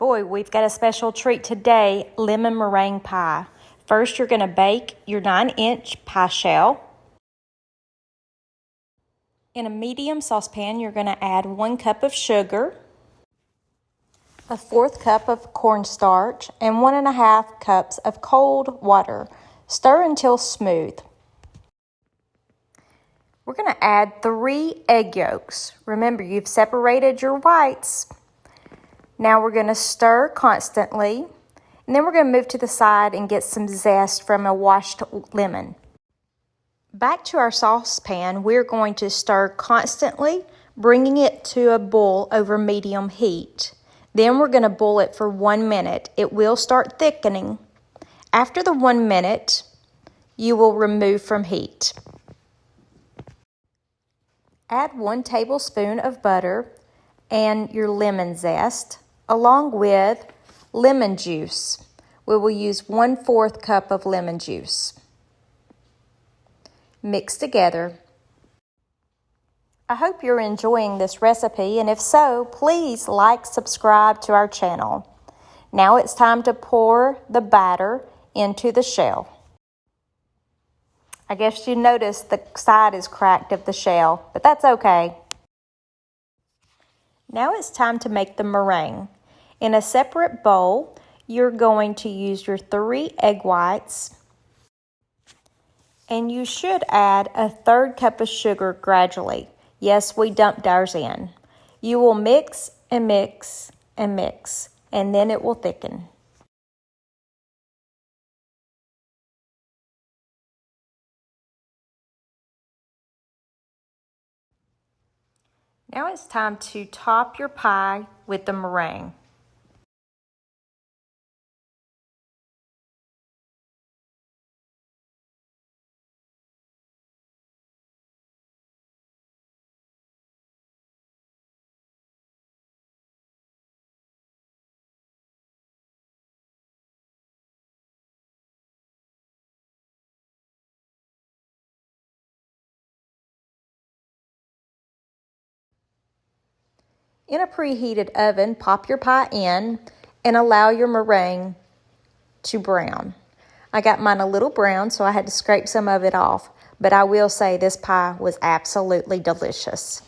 Boy, we've got a special treat today, lemon meringue pie. First, you're going to bake your 9-inch pie shell. In a medium saucepan, you're going to add 1 cup of sugar, a 1/4 cup of cornstarch, and 1.5 cups of cold water. Stir until smooth. We're going to add 3 egg yolks. Remember, you've separated your whites. Now we're going to stir constantly, and then we're going to move to the side and get some zest from a washed lemon. Back to our saucepan, we're going to stir constantly, bringing it to a boil over medium heat. Then we're going to boil it for 1 minute. It will start thickening. After the 1 minute, you will remove from heat. Add 1 tablespoon of butter and your lemon zest, along with lemon juice. We will use 1/4 cup of lemon juice. Mix together. I hope you're enjoying this recipe, and if so, please like, subscribe to our channel. Now it's time to pour the batter into the shell. I guess you noticed the side is cracked of the shell, but that's okay. Now it's time to make the meringue. In a separate bowl, you're going to use your 3 egg whites, and you should add a 1/3 cup of sugar gradually. Yes, we dumped ours in. You will mix and mix and mix, and then it will thicken. Now it's time to top your pie with the meringue. In a preheated oven, pop your pie in and allow your meringue to brown. I got mine a little brown, so I had to scrape some of it off, but I will say this pie was absolutely delicious.